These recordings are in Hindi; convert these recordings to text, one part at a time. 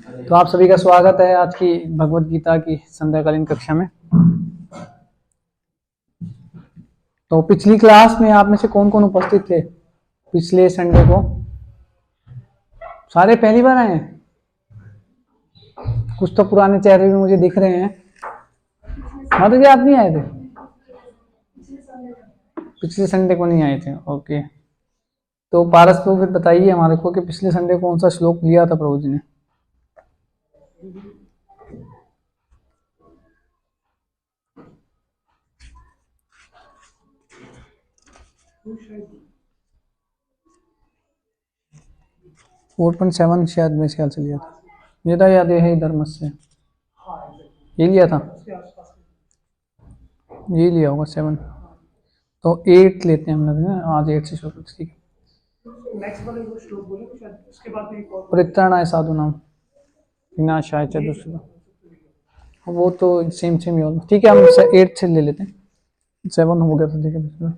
तो आप सभी का स्वागत है आज की भगवत गीता की संध्याकालीन कक्षा में। तो पिछली क्लास में आप में से कौन कौन उपस्थित थे पिछले संडे को? सारे पहली बार आए हैं? कुछ तो पुराने चेहरे भी मुझे दिख रहे हैं। माता जी आप नहीं आए थे? पिछले संडे को नहीं आए थे, ओके। तो पारस को फिर बताइए हमारे को कि पिछले संडे कौन सा श्लोक लिया था प्रभु जी ने। फोर 4.7 शायद मेरे ख्याल से लिया था। यदा याद है धर्म से ये लिया था, ये लिया होगा 7। तो 8 लेते हैं हम लोग ना, आज 8 से शुरू। ठीक है, नेक्स्ट वाले वो श्लोक बोले शायद उसके बाद में एक और परित्राणाय साधूनाम विनाशाय च दुष्कृताम्, वो तो सेम ही होगा। ठीक है, हम 8 से ले लेते हैं, 7 हो गया था।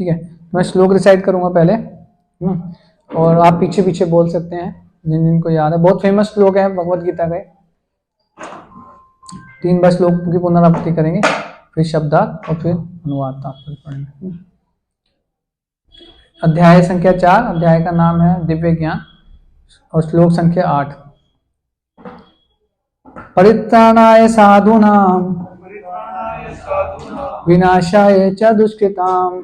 ठीक है, मैं श्लोक रिसाइट करूंगा पहले और आप पीछे पीछे बोल सकते हैं जिन जिनको याद है। बहुत फेमस श्लोक है भगवत गीता का। 3 बार श्लोक की पुनरावृत्ति करेंगे, फिर शब्दार्थ और फिर अनुवाद तात्पर्य पढ़ेंगे। अध्याय संख्या 4, अध्याय का नाम है दिव्य ज्ञान और श्लोक संख्या 8। परित्राणाय साधूनां विनाशाय च दुष्कृताम्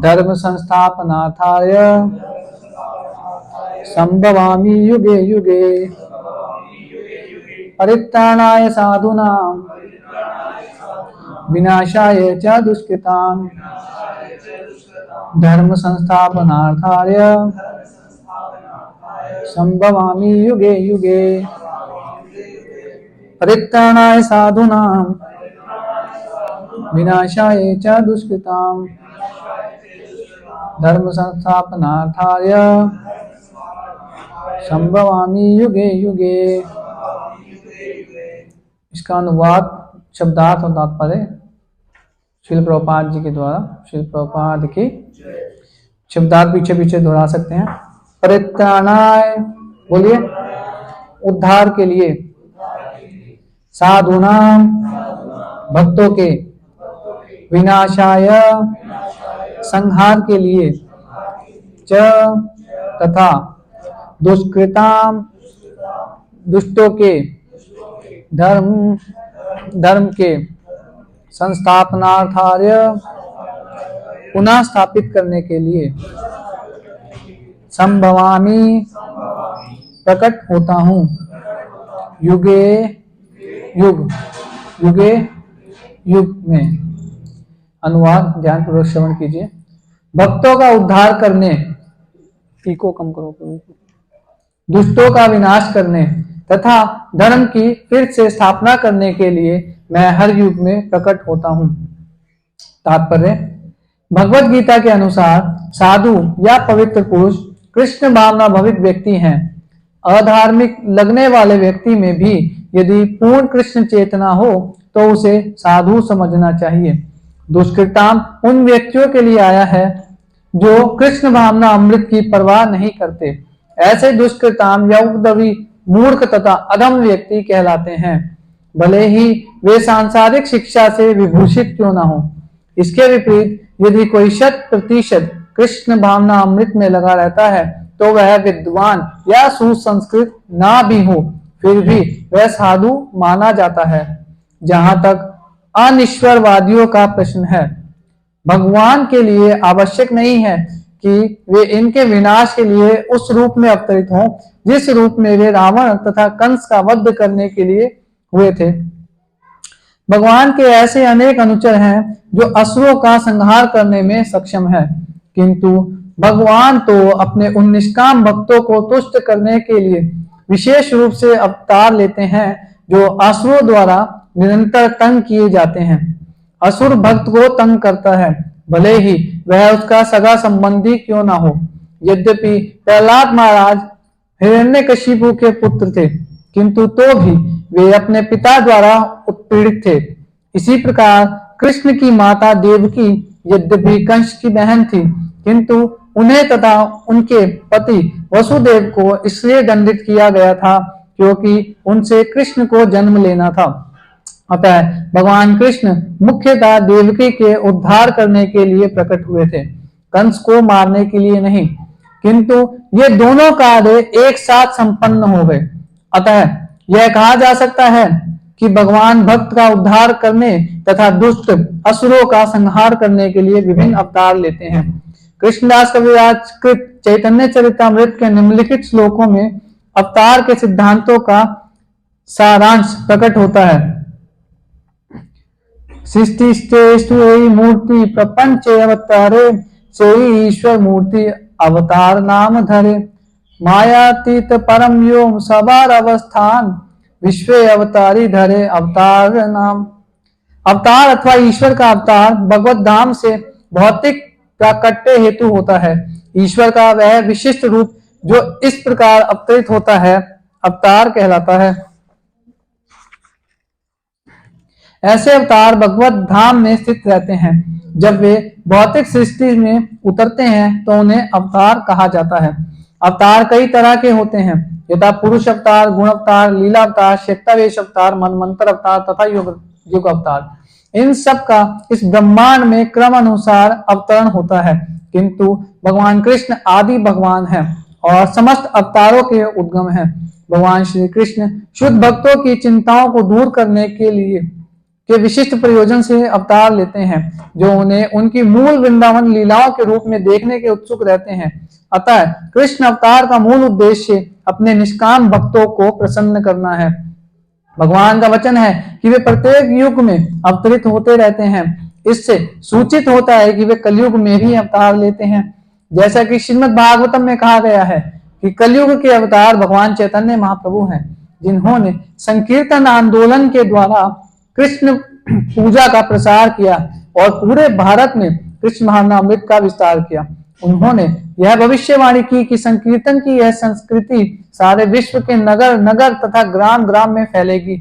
धर्म संस्थापनार्थाय संभवामि युगे युगे। परित्राणाय साधूनां विनाशाय च दुष्कृताम् धर्म संस्थापनार्थाय संभवामि युगे युगे। परित्राणाय साधूनां विनाशाय च दुष्कृताम् धर्म संस्थापनार्थाय संभवामि युगे युगे। इसका अनुवाद शब्दार्थ और तात्पर्य श्रील प्रभुपाद जी के द्वारा। श्रील प्रभुपाद की शब्दार्थ पीछे पीछे दोहरा सकते हैं। परित्राणाय बोलिए, उद्धार के लिए, साधुनाम भक्तों के, विनाशाय संहार के लिए, च तथा दुष्कृताम दुष्टों के, धर्म के, संस्थापनार्थाय पुनः स्थापित करने के लिए, संभवामि प्रकट होता हूँ, युगे युग, युगे युग में। अनुवाद ध्यान पूर्वक श्रवण कीजिए। भक्तों का उद्धार करने, इको कम करो, दुष्टों का विनाश करने तथा धर्म की फिर से स्थापना करने के लिए मैं हर युग में प्रकट होता हूँ। तात्पर्य, भगवत गीता के अनुसार साधु या पवित्र पुरुष कृष्ण भावना भवित व्यक्ति हैं। अधार्मिक लगने वाले व्यक्ति में भी यदि पूर्ण कृष्ण चेतना हो तो उसे साधु समझना चाहिए। दुष्कृताम उन व्यक्तियों के लिए आया है जो कृष्ण भावना अमृत की परवाह नहीं करते। ऐसे दुष्कृताम या उपद्रवी, मूर्ख तथा अधम व्यक्ति कहलाते हैं, भले ही वे सांसारिक शिक्षा से विभूषित क्यों ना हो। इसके विपरीत यदि कोई 100% कृष्ण भावना अमृत में लगा रहता है तो वह विद्वान या सुसंस्कृत ना भी हो, फिर भी वह साधु माना जाता है। जहां तक अनिश्वरवादियों का प्रश्न है, भगवान के लिए आवश्यक नहीं है कि वे इनके विनाश के लिए उस रूप में अवतरित हों जिस रूप में वे रावण तथा कंस का वध करने के लिए हुए थे। भगवान के ऐसे अनेक अनुचर हैं जो असुरों का संहार करने में सक्षम है, किंतु भगवान तो अपने उन निष्काम भक्तों को तुष्ट करने के लिए विशेष रूप से अवतार लेते हैं जो असुरों द्वारा निरंतर तंग किए जाते हैं। असुर भक्त को तंग करता है, भले ही वह उसका सगा संबंधी क्यों ना हो। यद्यपि प्रहलाद महाराज हिरण्यकशिपु के पुत्र थे, किंतु तो भी वे अपने पिता द्वारा उत्पीड़ित थे। इसी प्रकार कृष्ण की माता देवकी यद्यपि कंस की बहन थी, किंतु उन्हें तथा उनके पति वसुदेव को इसलिए दंडित किया गया था क्योंकि उनसे कृष्ण को जन्म लेना था। अतः भगवान कृष्ण मुख्यतः देवकी के उद्धार करने के लिए प्रकट हुए थे, कंस को मारने के लिए नहीं। किंतु ये दोनों कार्य एक साथ संपन्न हो गए। अतः यह कहा जा सकता है कि भगवान भक्त का उद्धार करने तथा दुष्ट असुरों का संहार करने के लिए विभिन्न अवतार लेते हैं। कृष्णदास कविराज कृत चैतन्य चरितमृत के निम्नलिखित श्लोकों में अवतार के सिद्धांतों का सारांश प्रकट होता है। सृष्टिस्तेषु मूर्ति प्रपंच अवतारे से ईश्वर मूर्ति अवतार नाम धरे मायातीत परम योम सबार अवस्थान विश्व अवतारी धरे अवतार नाम। अवतार अथवा ईश्वर का अवतार भगवत धाम से भौतिक प्राकट्य हेतु होता है। ईश्वर का वह विशिष्ट रूप जो इस प्रकार अवतरित होता है अवतार कहलाता है। ऐसे अवतार भगवत धाम में स्थित रहते हैं। जब वे भौतिक सृष्टि में उतरते हैं तो उन्हें अवतार कहा जाता है। अवतार कई तरह के होते हैं, यथा पुरुष अवतार, गुण अवतार, लीला अवतार, शक्तावेश अवतार, मनमंत्र अवतार तथा युग अवतार। इन सब का इस ब्रह्मांड में क्रम अनुसार अवतरण होता है, किंतु भगवान कृष्ण आदि भगवान हैं और समस्त अवतारों के उद्गम हैं। भगवान श्री कृष्ण शुद्ध भक्तों की चिंताओं को दूर करने के लिए के विशिष्ट प्रयोजन से अवतार लेते हैं, जो उन्हें उनकी मूल वृंदावन लीलाओं के रूप में देखने के उत्सुक रहते हैं। अतः कृष्ण अवतार का मूल उद्देश्य अपने निष्काम भक्तों को प्रसन्न करना है। भगवान का वचन है कि वे प्रत्येक युग में अवतरित होते रहते हैं। इससे सूचित होता है कि वे कलयुग में भी अवतार लेते हैं। जैसा कि श्रीमद् भागवतम में कहा गया है कि कलयुग के अवतार भगवान चैतन्य महाप्रभु हैं, जिन्होंने संकीर्तन आंदोलन के द्वारा कृष्ण पूजा का प्रसार किया और पूरे भारत में कृष्ण महानामृत का विस्तार किया। उन्होंने यह भविष्यवाणी की कि संकीर्तन की यह संस्कृति सारे विश्व के नगर नगर तथा ग्राम ग्राम में फैलेगी।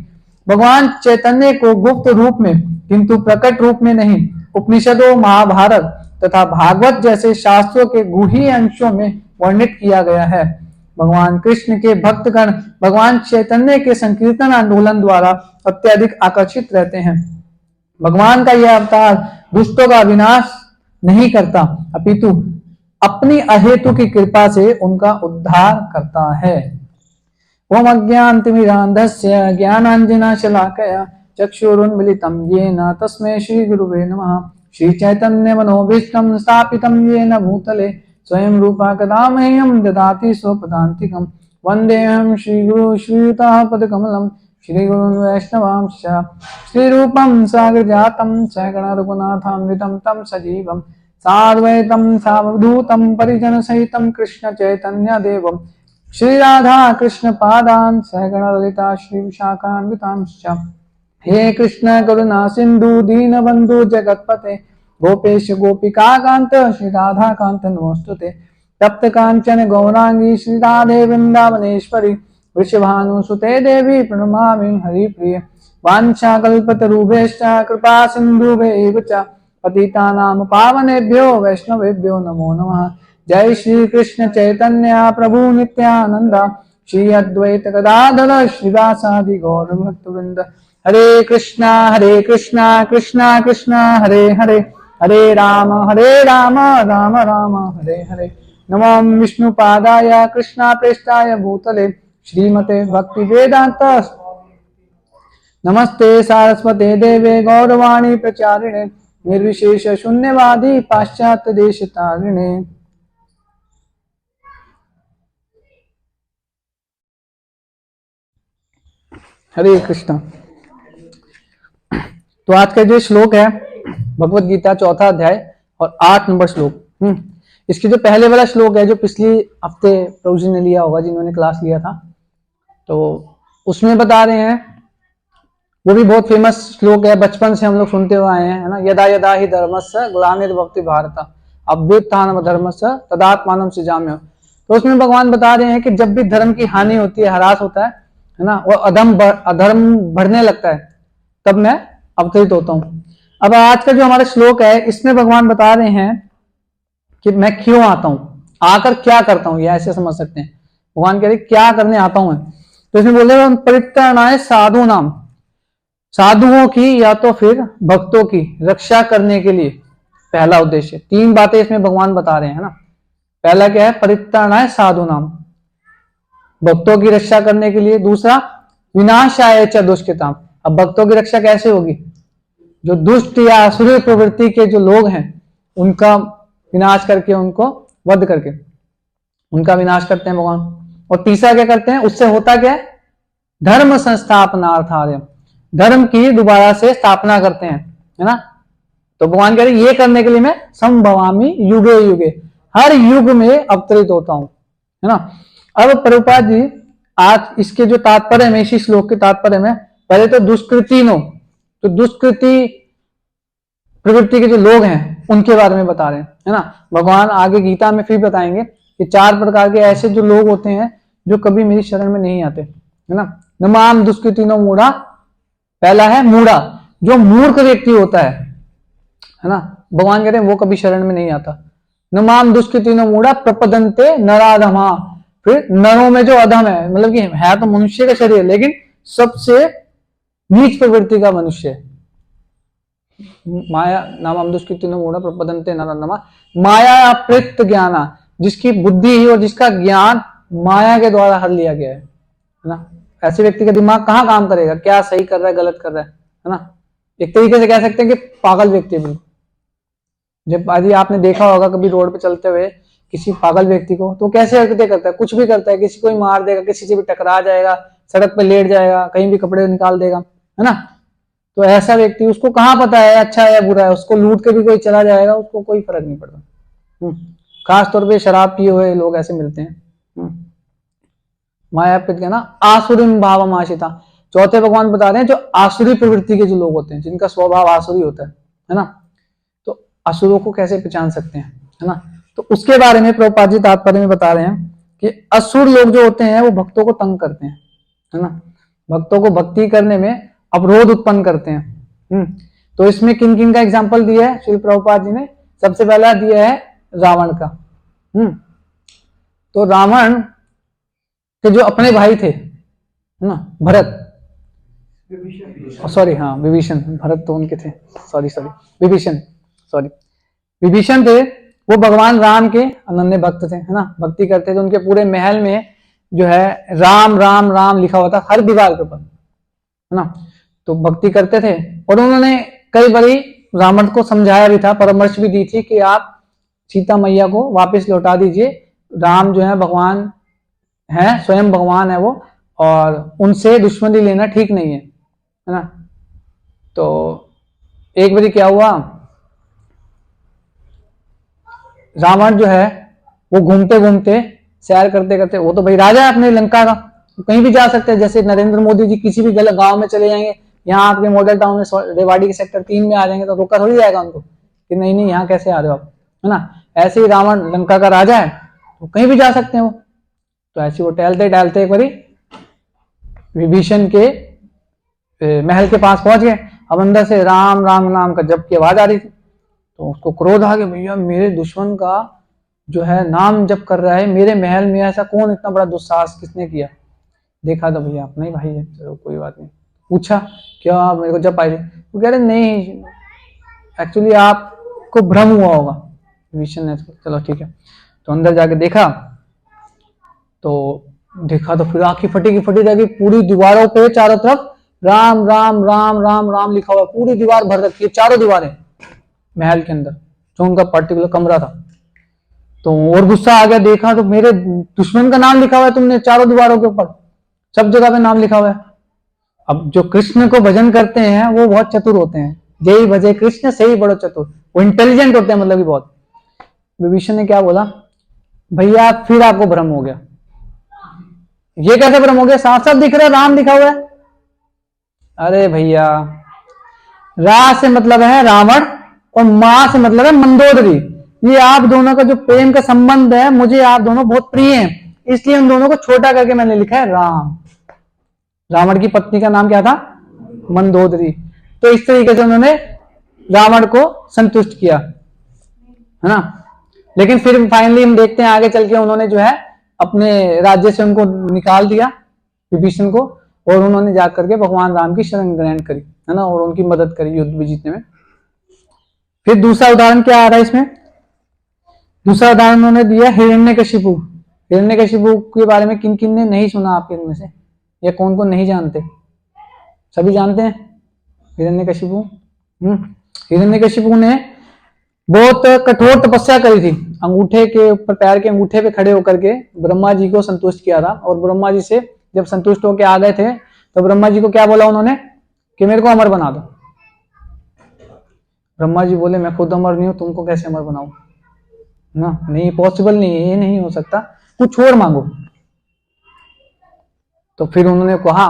भगवान चैतन्य को गुप्त रूप में किंतु प्रकट रूप में नहीं, उपनिषदों, महाभारत तथा भागवत जैसे शास्त्रों के गूढ़ी अंशों में वर्णित किया गया है। भगवान कृष्ण के भक्तगण भगवान चैतन्य के संकीर्तन आंदोलन द्वारा अत्यधिक आकर्षित रहते हैं। भगवान का यह अवतार दुष्टों का विनाश नहीं करता, अपितु अपनी अहेतु की कृपा से उनका उद्धार करता है। ओम अज्ञानतिमिरान्धस्य ज्ञानाञ्जनशलाकया चक्षुरुन्मीलितं येन तस्मै श्रीगुरुवे नमः। श्रीचैतन्यमनोभीष्टं स्थापितं येन भूतले स्वयं रूपा कदा मह्यं ददाति स्वपदान्तिकं। वन्देऽहं श्रीगुरु श्रीयुताः पदकमलं श्रीगुरुन् वैष्णवांश्च। श्रीरूपं साग्रजातं सगण रघुनाथान्वितं तं सजीवं साद्वैतं सावधूतं परिजनसहितं कृष्ण चैतन्य देवं श्रीराधा कृष्ण पादान् सगण ललिता श्रीविशाखान्वितांश्च। हे कृष्ण करुणा सिंधु दीनबंधु जगत्पते गोपेश गोपिका कांत श्री राधा कांत नमोस्तुते। तप्त कांचन गौरांगी श्री राधे वृंदावनेश्वरी वृषभानुसुते देवी प्रणमामि हरिप्रिये। वाञ्छाकल्पतरुभ्यश्च कृपा सिन्धुभ्यैव च पतितानां पावनेभ्यो वैष्णवेभ्यो नमो नमः। जय श्री कृष्ण चैतन्य प्रभु नित्यानंद श्री अद्वैत गदाधर श्रीवासादि गौर भक्तवृंद। हरे कृष्णा कृष्णा कृष्णा हरे हरे, हरे राम राम राम हरे हरे। नमो विष्णुपादाय कृष्णा प्रेष्ठाय भूतले श्रीमते भक्ति वेदांत नमस्ते सारस्वते देवे गौरवाणी प्रचारिणे निर्विशेष शून्यवादी पाश्चात्य देश तारिणे। हरे कृष्णा। तो आज का जो श्लोक है भगवत गीता 4था अध्याय और 8 नंबर श्लोक। इसकी जो पहले वाला श्लोक है जो पिछले हफ्ते प्रभु जी ने लिया होगा, जिन्होंने क्लास लिया था, तो उसमें बता रहे हैं, वो भी बहुत फेमस श्लोक है, बचपन से हम लोग सुनते हुए आए हैं, है ना। यदा यदा ही धर्मस्य ग्लानिर्भवति भारत अभ्युत्थानम धर्मस्य तदात्मानं सृजाम्य। तो उसमें भगवान बता रहे हैं कि जब भी धर्म की हानि होती है, ह्रास होता है ना, और अधर्म बढ़ने लगता है, तब मैं अवतरित होता हूँ। अब आज का जो हमारा श्लोक है इसमें भगवान बता रहे हैं कि मैं क्यों आता हूँ, आकर क्या करता हूं, ये ऐसे समझ सकते हैं। भगवान कह रहे क्या करने आता हूं मैं, तो इसमें बोल रहे परित्राणाय साधु नाम, साधुओं की या तो फिर भक्तों की रक्षा करने के लिए पहला उद्देश्य। तीन बातें इसमें भगवान बता रहे हैं ना। पहला क्या है, परित्राणाय साधु नाम, भक्तों की रक्षा करने के लिए। दूसरा विनाशाय च दुष्कृताम, अब भक्तों की रक्षा कैसे होगी, जो दुष्ट या असुर प्रवृत्ति के जो लोग हैं उनका विनाश करके, उनको वध करके उनका विनाश करते हैं भगवान। और तीसरा क्या करते हैं, उससे होता क्या है, धर्म संस्थापनार्थाय, धर्म की दोबारा से स्थापना करते हैं, है ना। तो भगवान कह रहे ये करने के लिए मैं संभवामी युगे युगे, हर युग में अवतरित होता हूं, है ना। अब प्रभुपाद जी आज इसके जो तात्पर्य में, इसी श्लोक के तात्पर्य में पहले तो दुष्कृति नो, तो दुष्कृति प्रवृत्ति के जो लोग हैं उनके बारे में बता रहे हैं, है ना। भगवान आगे गीता में फिर बताएंगे कि 4 प्रकार के ऐसे जो लोग होते हैं जो कभी मेरी शरण में नहीं आते, है ना। नमाम दुष्कृति नो मूढ़ा, पहला है मूढ़ा, जो मूर्ख व्यक्ति होता है ना, भगवान कह रहे हैं वो कभी शरण में नहीं आता। नमाम दुष्कृति नो मूढ़ा प्रपदंते नराधमा, फिर नरों में जो अधम है, मतलब कि है तो मनुष्य का शरीर लेकिन सबसे नीच प्रवृत्ति का मनुष्य है। माया नाम दुष्कृति नो मूढ़ा प्रपदंते नराधमा, माया प्रेत ज्ञाना, जिसकी बुद्धि और जिसका ज्ञान माया के द्वारा हर लिया गया है ना। ऐसे व्यक्ति का दिमाग कहाँ काम करेगा, क्या सही कर रहा है गलत कर रहा है ना। एक तरीके से कह सकते हैं कि पागल व्यक्ति भी। जब यदि आपने देखा होगा कभी रोड पे चलते हुए किसी पागल व्यक्ति को, तो कैसे हरकतें करता है, कुछ भी करता है, किसी को ही मार देगा, किसी से भी टकरा जाएगा, सड़क पे लेट जाएगा, कहीं भी कपड़े निकाल देगा, है ना। तो ऐसा व्यक्ति, उसको कहाँ पता है अच्छा है या बुरा है, उसको लूट के भी कोई चला जाएगा, उसको कोई फर्क नहीं पड़ता। खास तौर पे शराब पिए हुए लोग ऐसे मिलते हैं। माया पित ना आसुरिम भावम आशिता, चौथे भगवान बता रहे हैं जो आसुरी प्रवृत्ति के जो लोग होते हैं, जिनका स्वभाव आसुरी होता है ना। तो असुरों को कैसे पहचान सकते हैं, है ना। तो उसके बारे में प्रभुपाद जी तात्पर्य में बता रहे हैं कि असुर लोग जो होते हैं वो भक्तों को तंग करते हैं, है ना, भक्तों को भक्ति करने में अवरोध उत्पन्न करते हैं। तो इसमें किन किन का एग्जाम्पल दिया है श्री प्रभुपाद जी ने, सबसे पहला दिया है रावण का। तो रावण के जो अपने भाई थे ना, भरत, सॉरी हाँ विभीषण, भरत तो उनके थे, सॉरी विभीषण, विभीषण थे, वो भगवान राम के अनन्य भक्त थे, है ना, भक्ति करते थे। उनके पूरे महल में जो है राम राम राम लिखा हुआ था हर दीवार के ऊपर, है ना। तो भक्ति करते थे और उन्होंने कई बारी रावण को समझाया भी था, परामर्श भी दी थी कि आप सीता मैया को वापस लौटा दीजिए, राम जो है भगवान है, स्वयं भगवान है वो, और उनसे दुश्मनी लेना ठीक नहीं है ना। तो एक बारी क्या हुआ, रावण जो है वो घूमते घूमते सैर करते करते, वो तो भाई राजा है अपने लंका का, तो कहीं भी जा सकते हैं। जैसे नरेंद्र मोदी जी किसी भी गलत गांव में चले जाएंगे, यहाँ आपके मॉडल टाउन में रेवाड़ी के सेक्टर 3 में आ जाएंगे तो रोका थोड़ी जाएगा उनको कि नहीं नहीं यहाँ कैसे आ रहे हो आप, है ना। ऐसे ही रावण लंका का राजा है, तो कहीं भी जा सकते हैं वो। तो ऐसे वो टहलते टहलते एक बारी विभीषण के महल के पास पहुंच गए। अब अंदर से राम राम नाम का जप की आवाज आ रही थी, तो उसको क्रोध आ गया, भैया मेरे दुश्मन का जो है नाम जप कर रहा है मेरे महल में, ऐसा कौन इतना बड़ा दुस्साहस किसने किया। देखा तो भैया अपना ही भाई है, चलो कोई बात नहीं। पूछा क्या मेरे को जप आई थी, वो कह रहे नहीं एक्चुअली आपको भ्रम हुआ होगा। विभीषण ने चलो ठीक है, तो अंदर जाके देखा तो फिर आंखें फटी की फटी रह गई। पूरी दीवारों पे चारों तरफ राम राम राम राम राम लिखा हुआ, पूरी दीवार भर रखी है, चारों दीवारें महल के अंदर, जो उनका पर्टिकुलर कमरा था। तो और गुस्सा आ गया, देखा तो मेरे दुश्मन का नाम लिखा हुआ है तुमने चारों दीवारों के ऊपर, सब जगह पे नाम लिखा हुआ है। अब जो कृष्ण को भजन करते हैं वो बहुत चतुर होते हैं, जय भजे कृष्ण से ही बड़ो चतुर, वो इंटेलिजेंट होते हैं, मतलब कि बहुत। विभीषण ने क्या बोला, भैया फिर आपको भ्रम हो गया। ये कैसे भ्रम हो गया, साफ साफ दिख रहा है राम लिखा हुआ है। अरे भैया रा से मतलब है रावण और मां से मतलब है मंदोदरी, ये आप दोनों का जो प्रेम का संबंध है, मुझे आप दोनों बहुत प्रिय हैं, इसलिए उन दोनों को छोटा करके मैंने लिखा है राम। रावण की पत्नी का नाम क्या था, मंदोदरी। तो इस तरीके से उन्होंने रावण को संतुष्ट किया, है ना। लेकिन फिर फाइनली हम देखते हैं आगे चल के उन्होंने जो है अपने राज्य से उनको निकाल दिया विभीषण को, और उन्होंने जाकर के भगवान राम की शरण ग्रहण करी, है ना, और उनकी मदद करी युद्ध में जीतने में। फिर दूसरा उदाहरण क्या आ रहा है इसमें, दूसरा उदाहरण उन्होंने दिया हिरण्यकशिपु। हिरण्यकशिपु के बारे में किन किन ने नहीं सुना आपके इनमें से, या कौन कौन नहीं जानते? सभी जानते हैं हिरण्यकशिपु। हिरण्यकशिपु ने बहुत कठोर तपस्या करी थी, अंगूठे के ऊपर, पैर के अंगूठे पे खड़े होकर के ब्रह्मा जी को संतुष्ट किया था, और ब्रह्मा जी से जब संतुष्ट होकर आ गए थे तो ब्रह्मा जी को क्या बोला उन्होंने कि मेरे को अमर बना दो। ब्रह्मा जी बोले मैं खुद अमर नहीं हूं, तुमको कैसे अमर बनाऊं ना, नहीं पॉसिबल नहीं है, ये नहीं हो सकता, कुछ और मांगो। तो फिर उन्होंने कहा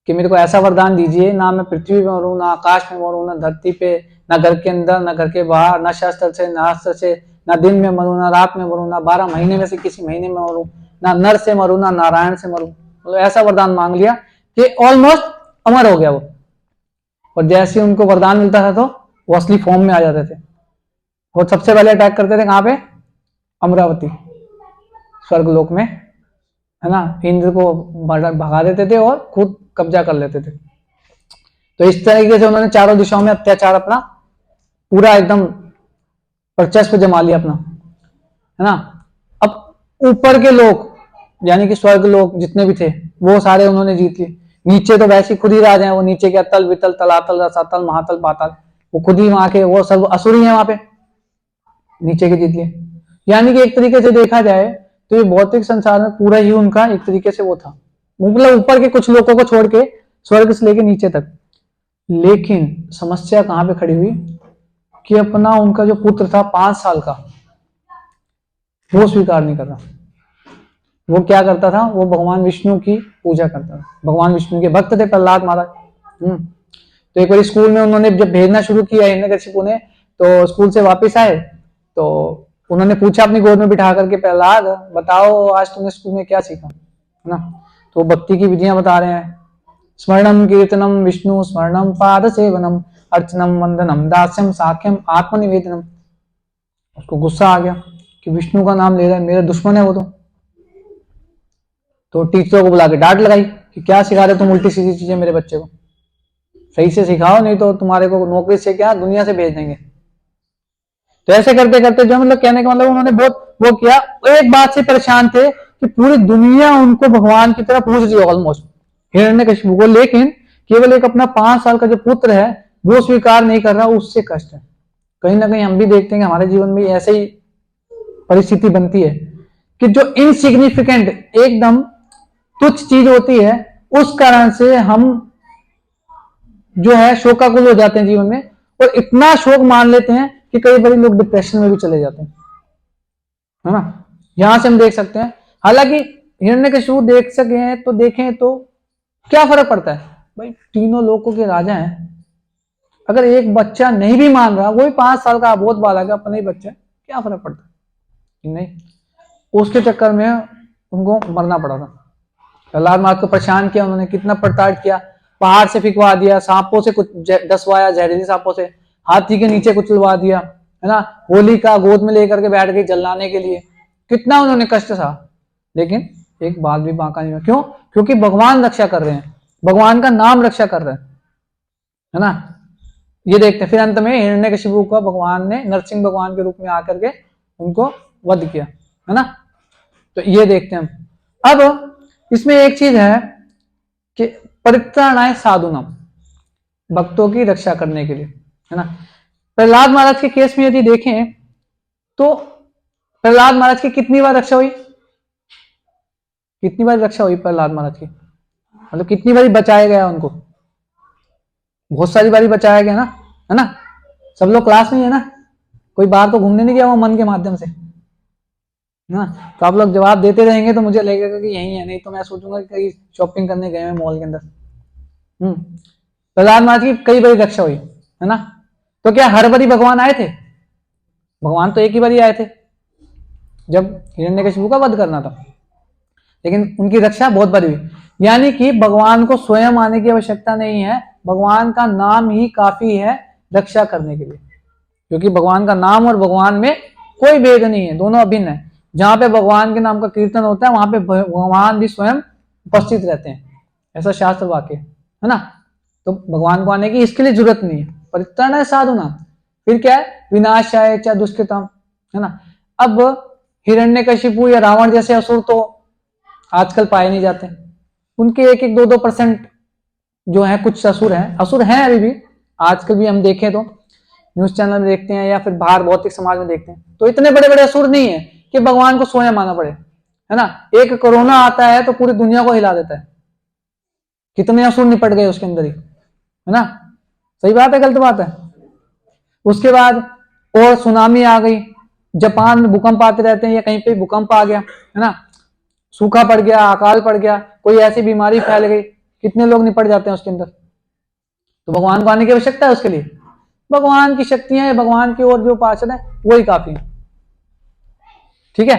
कि मेरे को ऐसा वरदान दीजिए, ना मैं पृथ्वी में मरूं, ना आकाश में मरूं, ना धरती पे, ना घर के अंदर, ना घर के बाहर, ना शस्त्र से, ना अस्त्र से, ना दिन में मरूं, ना रात में मरूं, ना 12 महीने में से किसी महीने में मरूं, ना नर से मरूं, ना नारायण से मरूं। मतलब ऐसा वरदान मांग लिया कि ऑलमोस्ट अमर हो गया वो। और जैसे उनको वरदान मिलता था तो वो असली फॉर्म में आ जाते थे, और सबसे पहले अटैक करते थे कहां पे? अमरावती, स्वर्गलोक में, है ना, इंद्र को भगा देते थे और खुद कब्जा कर लेते थे। तो इस तरीके से उन्होंने चारों दिशाओं में अत्याचार अपना पूरा एकदम वर्चस्व जमा लिया अपना, है ना। अब ऊपर के लोग यानी कि स्वर्ग लोग जितने भी थे वो सारे उन्होंने जीत लिए। नीचे तो वैसे खुद ही राज हैं, वो नीचे के अतल वितल तलातल रसातल महातल पाताल, वो खुद ही वहां के, वो सब असुरी हैं वहां पे, नीचे के जीत लिए। यानी कि एक तरीके से देखा जाए तो ये भौतिक संसार में पूरा ही उनका एक तरीके से वो था, मतलब ऊपर के कुछ लोगों को छोड़ के स्वर्ग से लेके नीचे तक। लेकिन समस्या कहां पे खड़ी हुई कि अपना उनका जो पुत्र था 5 साल का, वो स्वीकार नहीं कर रहा। वो क्या करता था? वो भगवान विष्णु की पूजा करता था, भगवान विष्णु के भक्त थे प्रहलाद महाराज। तो एक बार स्कूल में उन्होंने जब भेजना शुरू किया हिरण्यकशिपु ने, तो स्कूल से वापस आए तो उन्होंने पूछा अपनी गोद में बिठा करके, प्रहलाद बताओ आज तुमने स्कूल में क्या सीखा, है ना। तो भक्ति की विधियां बता रहे हैं, स्मरणम कीर्तनम विष्णु स्मरणम पाद सेवनम अर्चनम वंदनम दास्यम साख्यम आत्मनिवेदनम। उसको गुस्सा आ गया कि विष्णु का नाम ले रहा है, मेरा दुश्मन है वो तो टीचरों को बुला के डांट लगाई कि क्या सिखा रहे तुम उल्टी सीधी चीजें मेरे बच्चे को, सही से सिखाओ नहीं तो तुम्हारे को नौकरी से क्या दुनिया से भेज देंगे। तो ऐसे करते करते जो मतलब कहने का मतलब उन्होंने बहुत वो किया। एक बात से परेशान थे कि पूरी दुनिया उनको भगवान की तरह पूज रही है ऑलमोस्ट, हिरण्यकशिपु को, लेकिन केवल एक अपना 5 साल का जो पुत्र है वो स्वीकार नहीं कर रहा, उससे कष्ट है। कहीं ना कहीं हम भी देखते हैं कि हमारे जीवन में ऐसे ही परिस्थिति बनती है कि जो इनसिग्निफिकेंट एकदम तुच्छ चीज होती है उस कारण से हम जो है शोकाकुल हो जाते हैं जीवन में, और इतना शोक मान लेते हैं कि कई बार लोग डिप्रेशन में भी चले जाते हैं, है ना। यहां से हम देख सकते हैं, हालांकि हिरण्यकशिपु देख सके तो देखें तो क्या फर्क पड़ता है भाई, तीनों लोगों के राजा हैं। अगर एक बच्चा नहीं भी मान रहा, वही 5 साल का बहुत बालक है, अपना ही बच्चा, क्या फर्क पड़ता है? नहीं, उसके चक्कर में उनको मरना पड़ा था। प्रहलाद महाराज को परेशान किया उन्होंने, कितना प्रताड़ित किया, पहाड़ से फिकवा दिया, सांपों से कुछ डसवाया, जहरीले सांपों से, हाथी के नीचे कुचलवा दिया, है ना, होली का गोद में लेकर के बैठ गई जलाने के लिए, कितना उन्होंने कष्ट सहा, लेकिन एक बात भी बांका नहीं हुआ। क्यों? क्योंकि भगवान रक्षा कर रहे हैं, भगवान का नाम रक्षा कर रहे हैं, है ना। ये देखते हैं फिर अंत में हिरण्यकशिपु को भगवान ने नरसिंह भगवान के रूप में आकर के उनको वध किया, है ना। तो ये देखते हैं हम। अब इसमें एक चीज है कि परित्राणाय साधुनम, भक्तों की रक्षा करने के लिए, है ना। प्रहलाद महाराज के केस में यदि देखें तो प्रहलाद महाराज की कितनी बार रक्षा हुई? कितनी बार रक्षा हुई प्रहलाद महाराज की? मतलब कितनी बारी बचाया गया उनको? बहुत सारी बारी बचाया गया ना, है ना। सब लोग क्लास में ही है ना, कोई बाहर तो घूमने नहीं गया वो मन के माध्यम से ना। तो आप लोग जवाब देते रहेंगे तो मुझे लगेगा कि यही है, नहीं तो मैं सोचूंगा कि कहीं शॉपिंग करने गए हैं मॉल के अंदर। प्रहलाद महाराज की कई बारी रक्षा हुई, है ना। तो क्या हर बारी भगवान आए थे? भगवान तो एक ही बारी आए थे जब हिरण्यकशिपु का वध करना था, लेकिन उनकी रक्षा बहुत बारी हुई। यानी कि भगवान को स्वयं आने की आवश्यकता नहीं है, भगवान का नाम ही काफी है रक्षा करने के लिए, क्योंकि भगवान का नाम और भगवान में कोई भेद नहीं है, दोनों अभिन्न है। जहां पे भगवान के नाम का कीर्तन होता है वहां पे भगवान भी स्वयं उपस्थित रहते हैं, ऐसा शास्त्र वाक्य है ना। तो भगवान को आने की इसके लिए जरूरत नहीं है। परित्राणाय साधुनाम, फिर क्या है, विनाशाय च दुष्कृतम, है ना। अब हिरण्यकशिपु या रावण जैसे असुर तो आजकल पाए नहीं जाते, उनके 1-1, 2-2% जो है, कुछ असुर हैं अभी भी, आजकल भी हम देखें तो न्यूज चैनल में देखते हैं या फिर बाहर भौतिक समाज में देखते हैं, तो इतने बड़े बड़े असुर नहीं है कि भगवान को स्वयं माना पड़े, है ना। एक कोरोना आता है तो पूरी दुनिया को हिला देता है, कितने असुर निपट गए उसके अंदर ही, है ना। सही बात है, गलत बात है। उसके बाद और सुनामी आ गई, जापान में भूकंप आते रहते हैं या कहीं पे भूकंप आ गया, है ना, सूखा पड़ गया, अकाल पड़ गया, कोई ऐसी बीमारी फैल गई, कितने लोग निपट जाते हैं उसके अंदर। तो भगवान को आने की आवश्यकता है उसके लिए, भगवान की शक्तियां, भगवान की ओर जो उपासना है वही काफी है। ठीक है,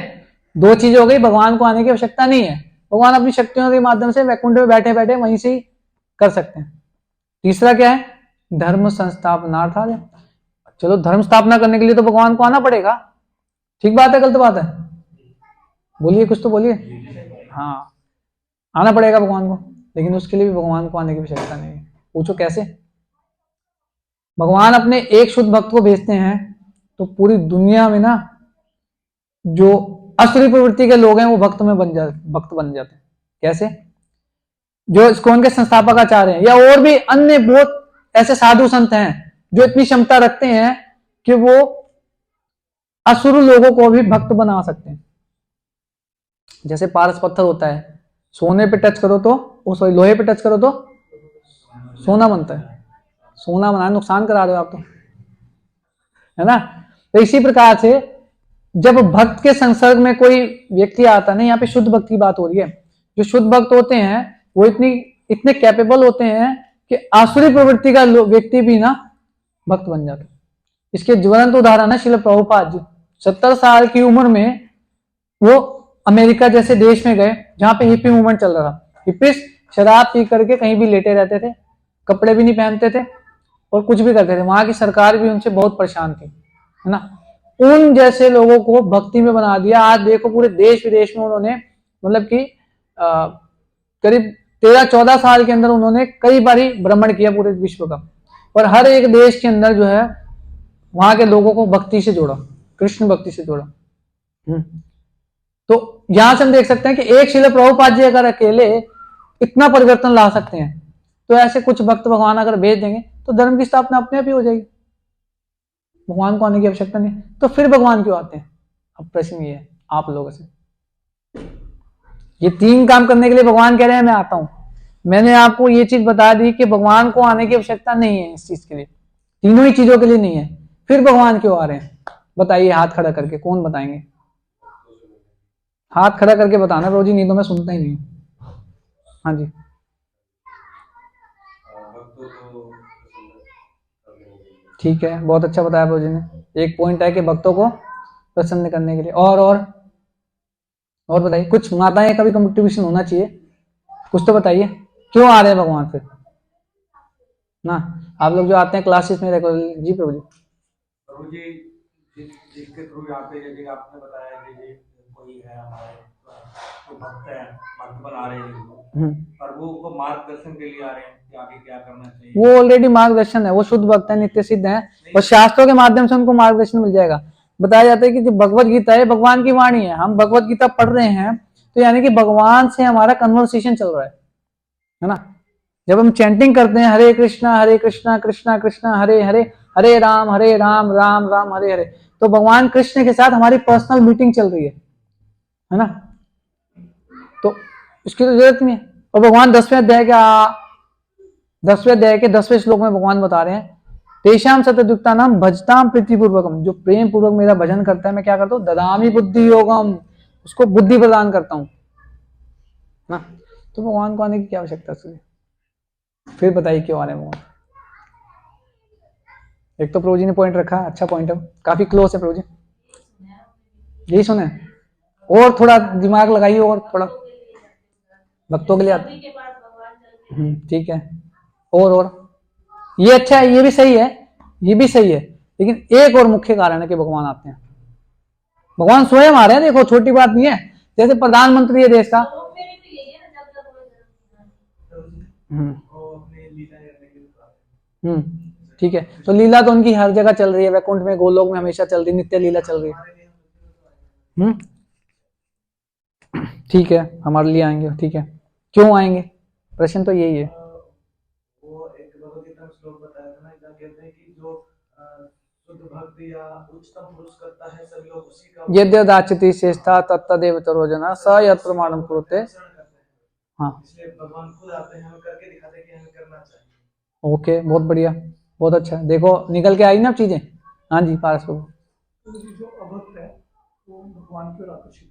2 चीज हो गई, भगवान को आने की आवश्यकता नहीं है, भगवान अपनी शक्तियों के माध्यम से वैकुंठ में बैठे बैठे वहीं से ही कर सकते हैं। तीसरा क्या है, धर्म संस्थापनार्थाय, चलो धर्म स्थापना करने के लिए तो भगवान को आना पड़ेगा, ठीक बात है, गलत बात है, बोलिए, कुछ तो बोलिए। हाँ, आना पड़ेगा भगवान को, लेकिन उसके लिए भी भगवान को आने की आवश्यकता नहीं है। पूछो कैसे। भगवान अपने एक शुद्ध भक्त को भेजते हैं तो पूरी दुनिया में ना जो असुरी प्रवृत्ति के लोग हैं वो भक्त बन जाते हैं। कैसे, जो इस्कॉन के संस्थापक आचार्य हैं या और भी अन्य बहुत ऐसे साधु संत हैं जो इतनी क्षमता रखते हैं कि वो असुर लोगों को भी भक्त बना सकते हैं। जैसे पारस पत्थर होता है, सोने पे टच करो तो, सॉरी लोहे पे टच करो तो सोना बनता है, सोना बनाने नुकसान करा रहे हो आप तो, है ना। तो इसी प्रकार से जब भक्त के संसर्ग में कोई व्यक्ति आता नहीं, यहाँ पे शुद्ध भक्त की बात हो रही है, जो शुद्ध भक्त होते हैं वो इतने कैपेबल होते हैं कि आसुरी प्रवृत्ति का व्यक्ति भी ना भक्त बन जाता है। इसके ज्वलंत उदाहरण है श्रील प्रभुपाद जी। 70 साल की उम्र में वो अमेरिका जैसे देश में गए जहां पे हिप्पी मूवमेंट चल रहा था। हिप्पीज शराब पी करके कहीं भी लेटे रहते थे, कपड़े भी नहीं पहनते थे और कुछ भी करते थे, वहां की सरकार भी उनसे बहुत परेशान थी, है ना। उन जैसे लोगों को भक्ति में बना दिया। आज देखो पूरे देश विदेश में उन्होंने मतलब कि करीब 13-14 साल के अंदर उन्होंने कई बारी भ्रमण किया पूरे विश्व का, और हर एक देश के अंदर जो है वहां के लोगों को भक्ति से जोड़ा, कृष्ण भक्ति से जोड़ा। तो यहां से हम देख सकते हैं कि एक श्रील प्रभुपाद जी अगर अकेले इतना परिवर्तन ला सकते हैं, तो ऐसे कुछ भक्त भगवान अगर भेज देंगे तो धर्म की स्थापना अपने आप ही हो जाएगी, भगवान को आने की आवश्यकता नहीं। तो फिर भगवान क्यों आते हैं? अब प्रश्न ये है आप लोगों से, ये 3 काम करने के लिए भगवान कह रहे हैं मैं आता हूं। मैंने आपको ये चीज बता दी कि भगवान को आने की आवश्यकता नहीं है इस चीज के लिए, तीनों ही चीजों के लिए नहीं है, फिर भगवान क्यों आ रहे हैं? बताइए हाथ खड़ा करके, कौन बताएंगे? हाथ खड़ा करके बताना रोजी, नहीं तो मैं सुनता ही नहीं हूं। हाँ जी, ठीक है, बहुत अच्छा बताया रोजी ने। एक पॉइंट है कि भक्तों को प्रसन्न करने के लिए। और बताइए, कुछ माताएं का भी कंट्रीब्यूशन होना चाहिए, कुछ तो बताइए क्यों आ रहे हैं भगवान फिर ना। आप लोग जो आते हैं क्लासेस में रेगुलर। जी प्रभु जी, जिसके थ्रू यहाँ पे जैसे आपने बताया कि कोई है हमारे तो भक्त है, भक्त बना रहे हैं, और वो उनको मार्गदर्शन के लिए आ रहे हैं कि आगे क्या करना चाहिए। वो ऑलरेडी मार्गदर्शन है, वो शुद्ध भक्त है, नित्य सिद्ध है, और शास्त्रों के माध्यम से उनको मार्गदर्शन मिल जाएगा। बताया जाता है कि जो भगवत गीता है भगवान की वाणी है, हम भगवत गीता पढ़ रहे हैं तो यानी कि भगवान से हमारा कन्वर्सेशन चल रहा है ना। जब हम चैंटिंग करते हैं हरे कृष्णा कृष्णा कृष्णा हरे हरे, हरे राम राम राम हरे हरे, तो भगवान कृष्ण के साथ हमारी पर्सनल मीटिंग चल रही है ना। तो इसकी तो जरूरत नहीं है। और भगवान 10वें अध्याय के 10वें श्लोक में भगवान बता रहे हैं, तेषाम सतयुक्ता नाम भजताम प्रीतिपूर्वकम, जो प्रेम पूर्वक मेरा भजन करता है मैं क्या करता हूँ, ददामी बुद्धि योगम, उसको बुद्धि प्रदान करता हूँ ना। तो भगवान को आने की क्या आवश्यकता है? फिर बताइए क्यों आ रहे हैं भगवान? एक तो प्रभु जी ने पॉइंट रखा, अच्छा पॉइंट है, काफी क्लोज है प्रभु जी, यही सुने। और थोड़ा दिमाग लगाइए, और थोड़ा भक्तों के लिए ठीक है। और ये अच्छा है, ये भी सही है, ये भी सही है, लेकिन एक और मुख्य कारण है कि भगवान आते हैं, भगवान स्वयं आ रहे हैं, देखो छोटी बात नहीं है। जैसे प्रधानमंत्री है देश का। ठीक है, तो लीला तो उनकी हर जगह चल रही है, वैकुंठ में, गोलोक में हमेशा चल रही, नित्य लीला चल रही है। ठीक है, हमारे लिए आएंगे, ठीक है, क्यों आएंगे, प्रश्न तो यही है। वो एक भगवद्गीता में श्लोक बताया था ना, जहाँ कहते हैं कि जो शुद्ध भक्ति या उच्चतम पुरुष करता है, सब लोग उसी का यद्यदाचति श्रेष्ठा तत्तदेव तरोजना स यत् प्रमाणम कुरुते। हाँ, इसलिए भगवान खुद आते हैं, हमें करके दिखाते हैं कि हमें करना चाहिए। ओके, बहुत बढ़िया, बहुत अच्छा। देखो निकल के आई ना चीजें। हाँ जी पारस बाबू। जो अभक्त है वो भगवान की ओर आकर्षित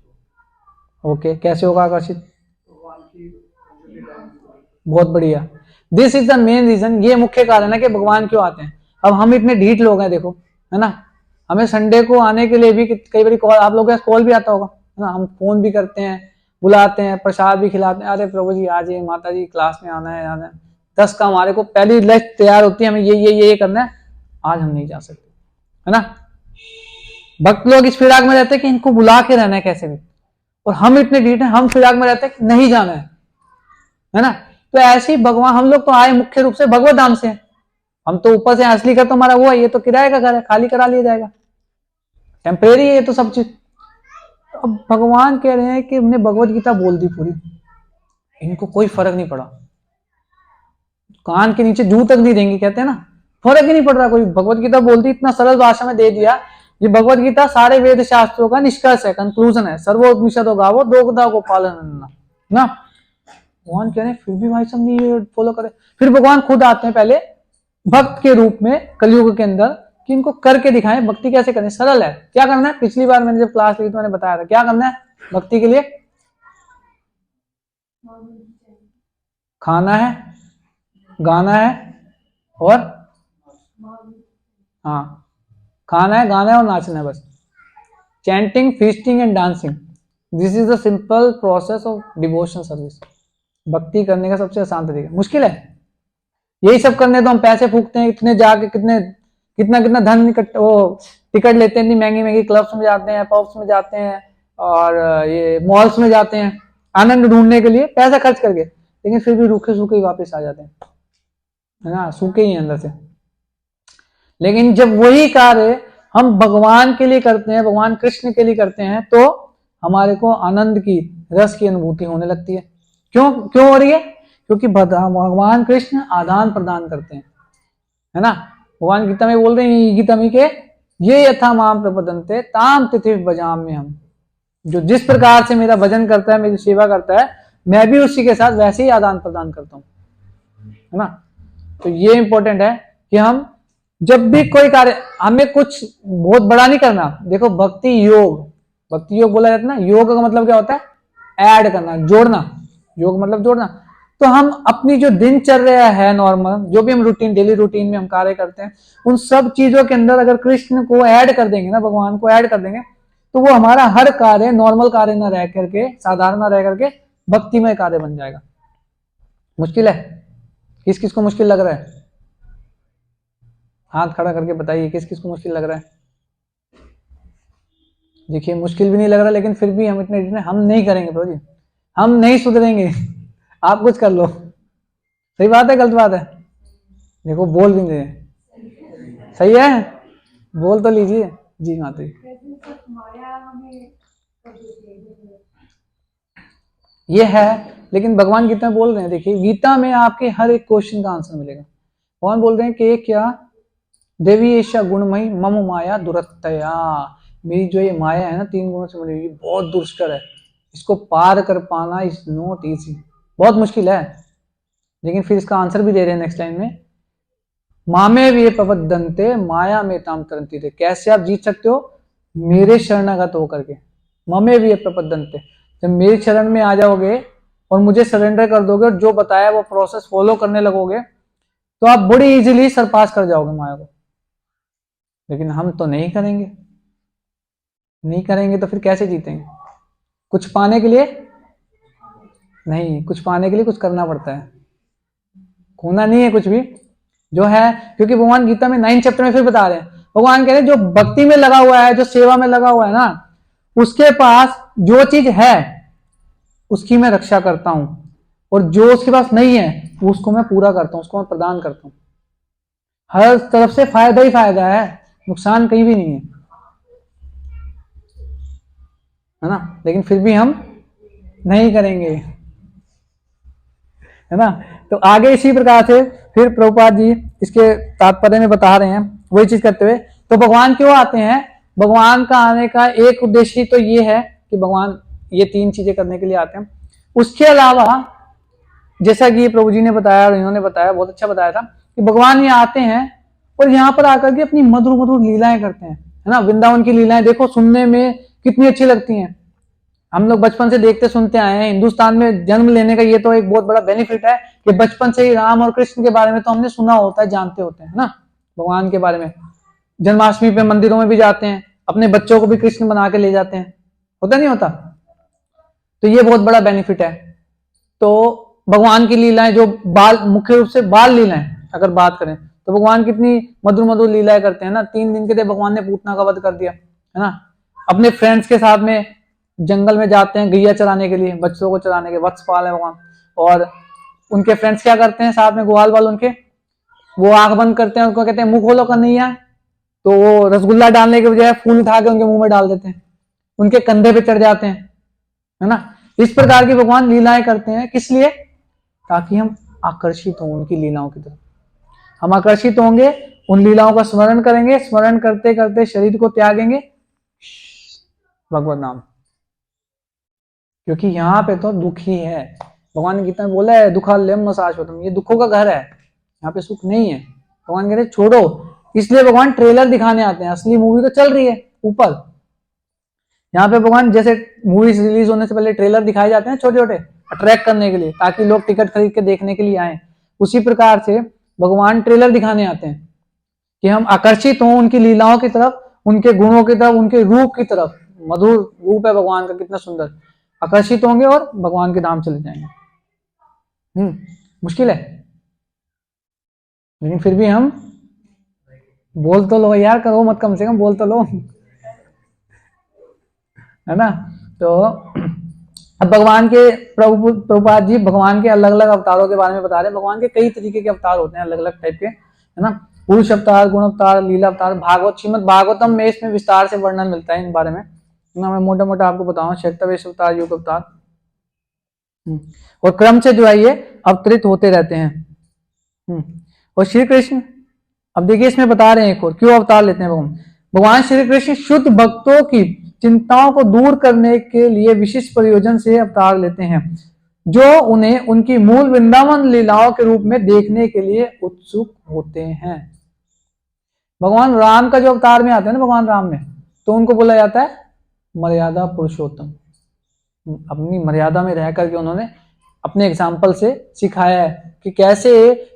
हो। ओके, कैसे होगा आकर्षित? भगवान की। बहुत बढ़िया, this is the main reason, ये मुख्य कारण है कि भगवान क्यों आते हैं। अब हम इतने ढीठ लोग हैं, देखो है ना, हमें संडे को आने के लिए भी कई बार कॉल, आप लोगों के कॉल भी आता होगा है ना, हम फोन भी करते हैं, बुलाते हैं, प्रसाद भी खिलाते हैं, अरे प्रभु जी आज ये माता जी क्लास में आना है, 10 का हमारे को पहली लिस्ट तैयार होती है, हमें ये करना है, आज हम नहीं जा सकते, है ना। भक्त लोग इस फिराक में रहते हैं कि इनको बुला के रहना है कैसे भी, और हम इतने ढीठ हैं, हम फिराक में रहते हैं कि नहीं जाना है ना। तो ऐसे ही भगवान, हम लोग तो आए मुख्य रूप से भगवत धाम से, हम तो ऊपर से असली घर तो हमारा वो है, ये तो किराए का घर है, खाली करा लिया जाएगा, टेम्परेरी है ये तो सब चीज। अब भगवान कह रहे हैं कि हमने भगवत गीता बोल दी पूरी, इनको कोई फर्क नहीं पड़ा, कान के नीचे जू तक नहीं देंगे, कहते हैं ना, फर्क ही नहीं पड़ रहा कोई। भगवत गीता बोल दी, इतना सरल भाषा में दे दिया। ये भगवत गीता सारे वेद शास्त्रों का निष्कर्ष है, कंक्लूजन है, सर्वोपनिषदों गावो दोगदा को पालन ना। भगवान कह रहे हैं फिर भी भाई सब नहीं फॉलो करे, फिर भगवान खुद आते हैं पहले भक्त के रूप में कलयुग के अंदर, कि इनको करके दिखाएं भक्ति कैसे करें। सरल है, क्या करना है, पिछली बार मैंने जब क्लास ली तो मैंने बताया था क्या करना है भक्ति के लिए। खाना है, गाना है, और हाँ, खाना है, गाना है और नाचना है, बस। Chanting, feasting and dancing, this is the simple process of devotion service. भक्ति करने का सबसे आसान तरीका। मुश्किल है यही सब करने, तो हम पैसे फूकते हैं, इतने जाके कितना धन वो टिकट लेते हैं, इतनी महंगी महंगी क्लब्स में जाते हैं, पब्स में जाते हैं, और ये मॉल्स में जाते हैं आनंद ढूंढने के लिए पैसा खर्च करके, लेकिन फिर भी रूखे सूखे ही वापस आ जाते हैं, है ना, सूखे ही अंदर से। लेकिन जब वही कार्य हम भगवान के लिए करते हैं, भगवान कृष्ण के लिए करते हैं, तो हमारे को आनंद की, रस की अनुभूति होने लगती है। क्यों हो रही है? क्योंकि भगवान कृष्ण आदान प्रदान करते हैं, है ना। भगवान गीता में बोल रहे हैं, गीता में के ये यथा माम प्रपदन्ते ताम तिथि बजाम में, हम जो जिस प्रकार से मेरा भजन करता है, मेरी सेवा करता है, मैं भी उसी के साथ वैसे ही आदान प्रदान करता हूं, है ना। तो ये इंपॉर्टेंट है कि हम जब भी कोई कार्य, हमें कुछ बहुत बड़ा नहीं करना। देखो भक्ति योग बोला जाता है ना, योग का मतलब क्या होता है, ऐड करना, जोड़ना, योग मतलब जोड़ना। तो हम अपनी जो दिनचर्या है नॉर्मल, जो भी हम रूटीन, डेली रूटीन में हम कार्य करते हैं, उन सब चीजों के अंदर अगर कृष्ण को ऐड कर देंगे ना, भगवान को ऐड कर देंगे, तो वो हमारा हर कार्य नॉर्मल कार्य ना रह करके, साधारण ना रह करके भक्तिमय कार्य बन जाएगा। मुश्किल है? किस किस को मुश्किल लग रहा है? हाथ खड़ा करके बताइए किस किस को मुश्किल लग रहा है। देखिए मुश्किल भी नहीं लग रहा, लेकिन फिर भी हम इतने हम नहीं करेंगे प्रभु जी, हम नहीं सुधरेंगे, आप कुछ कर लो। सही बात है गलत बात है? देखो बोल भी नहीं, सही है, बोल तो लीजिए जी माता जी। ये है, लेकिन भगवान गीता में बोल रहे हैं, देखिए गीता में आपके हर एक क्वेश्चन का आंसर मिलेगा। भगवान बोल रहे हैं कि क्या देवी ऐसा गुणमयी मम माया दुरत्तया, मेरी जो ये माया है ना, 3 गुणों से बनी हुई, बहुत दुष्कर है, इसको पार कर पाना इज नॉट इजी, बहुत मुश्किल है। लेकिन फिर इसका आंसर भी दे रहे हैं नेक्स्ट लाइन में, मामे वे प्रबद्धन्ते माया में ताम तरंती थे। कैसे आप जीत सकते हो? मेरे शरणागत होकर के, ममे वे प्रबद्धन्ते, जब मेरी शरण में आ जाओगे और मुझे सरेंडर कर दोगे और जो बताया वो प्रोसेस फॉलो करने लगोगे, तो आप बड़ी इजीली सरपास कर जाओगे माया को। लेकिन हम तो नहीं करेंगे, नहीं करेंगे तो फिर कैसे जीतेंगे? कुछ पाने के लिए नहीं, कुछ पाने के लिए कुछ करना पड़ता है, खोना नहीं है कुछ भी जो है। क्योंकि भगवान गीता में 9 चैप्टर में फिर बता रहे हैं, भगवान कह रहे हैं जो भक्ति में लगा हुआ है, जो सेवा में लगा हुआ है ना, उसके पास जो चीज है उसकी मैं रक्षा करता हूं, और जो उसके पास नहीं है वो उसको मैं पूरा करता हूं, उसको मैं प्रदान करता हूं। हर तरफ से फायदा ही फायदा है, नुकसान कहीं भी नहीं है ना। लेकिन फिर भी हम नहीं करेंगे, है ना। तो आगे इसी प्रकार से फिर प्रभुपाद जी इसके तात्पर्य में बता रहे हैं वही चीज करते हुए। तो भगवान क्यों आते हैं? भगवान का आने का एक उद्देश्य तो ये है कि भगवान ये 3 चीजें करने के लिए आते हैं। उसके अलावा जैसा कि प्रभु जी ने बताया और इन्होंने बताया, बहुत अच्छा बताया था कि भगवान ये आते हैं और यहाँ पर आकर के अपनी मधुर मधुर लीलाएं करते हैं, है ना। वृंदावन की लीलाएं देखो, सुनने में कितनी अच्छी लगती हैं। हम लोग बचपन से देखते सुनते आए हैं। हिंदुस्तान में जन्म लेने का ये तो एक बहुत बड़ा बेनिफिट है कि बचपन से ही राम और कृष्ण के बारे में तो हमने सुना होता है, जानते होते हैं, ना, भगवान के बारे में। जन्माष्टमी पे मंदिरों में भी जाते हैं, अपने बच्चों को भी कृष्ण बना के ले जाते हैं, होता नहीं होता। तो ये बहुत बड़ा बेनिफिट है। तो भगवान की लीलाएं जो मुख्य रूप से बाल लीलाएं अगर बात करें तो भगवान कितनी मधुर मधुर लीलाएं करते हैं ना। 3 दिन के लिए भगवान ने पूतना का वध कर दिया, है ना। अपने फ्रेंड्स के साथ में जंगल में जाते हैं गैया चराने के लिए, बच्चों को चराने के, वत्सपाल है भगवान। और उनके फ्रेंड्स क्या करते हैं साथ में, ग्वाल वाल उनके, वो आंख बंद करते हैं, उनको कहते हैं मुंह खोलो कन्हैया, तो वो रसगुल्ला डालने के बजाय फूल उठा के उनके मुंह में डाल देते हैं, उनके कंधे पे चढ़ जाते हैं, है ना। इस प्रकार की भगवान लीलाएं करते हैं, किस लिए? ताकि हम आकर्षित हों उनकी लीलाओं की तरफ। हम आकर्षित होंगे, उन लीलाओं का स्मरण करेंगे, स्मरण करते करते शरीर को त्यागेंगे, भगवत नाम। क्योंकि यहाँ पे तो दुख ही है। भगवान ने गीता में बोला है दुखालयम शाश्वतम, ये दुखों का घर है, यहाँ पे सुख नहीं है। भगवान कहते छोड़ो, इसलिए भगवान ट्रेलर दिखाने आते हैं। असली मूवी तो चल रही है ऊपर, यहाँ पे भगवान जैसे मूवीज रिलीज होने से पहले ट्रेलर दिखाए जाते हैं छोटे छोटे, अट्रैक्ट करने के लिए, ताकि लोग टिकट खरीद के देखने के लिए आए। उसी प्रकार से भगवान ट्रेलर दिखाने आते हैं कि हम आकर्षित हों उनकी लीलाओं की तरफ, उनके गुणों की तरफ, उनके रूप की तरफ। मधुर रूप है भगवान का, कितना सुंदर। आकर्षित होंगे और भगवान के धाम चले जाएंगे। मुश्किल है, लेकिन फिर भी हम बोल तो लो यार, करो मत, कम से कम बोल तो लो, है ना। तो अब भगवान के प्रभुपाद जी भगवान के अलग अलग अवतारों के बारे में बता रहे हैं। भगवान के कई तरीके के अवतार होते हैं, अलग अलग टाइप के, है ना। पुरुष अवतार, गुण अवतार, लीला अवतार। भागवत, श्रीमद भागवतम में इसमें विस्तार से वर्णन मिलता है इन बारे में, ना मैं मोटा मोटा आपको बताऊं। शक्तवेश अवतार, युग अवतार, और क्रम से जो है ये अवतरित होते रहते हैं। और श्री कृष्ण, अब देखिए इसमें बता रहे हैं एक और क्यों अवतार लेते हैं भगवान। भगवान श्री कृष्ण शुद्ध भक्तों की चिंताओं को दूर करने के लिए विशिष्ट प्रयोजन से अवतार लेते हैं, जो उन्हें उनकी मूल वृंदावन लीलाओं के रूप में देखने के लिए उत्सुक होते हैं। भगवान राम का जो अवतार में आते हैं ना, भगवान राम में, तो उनको बोला जाता है मर्यादा पुरुषोत्तम। अपनी मर्यादा में रह करके उन्होंने अपने एग्जाम्पल से सिखाया है कि कैसे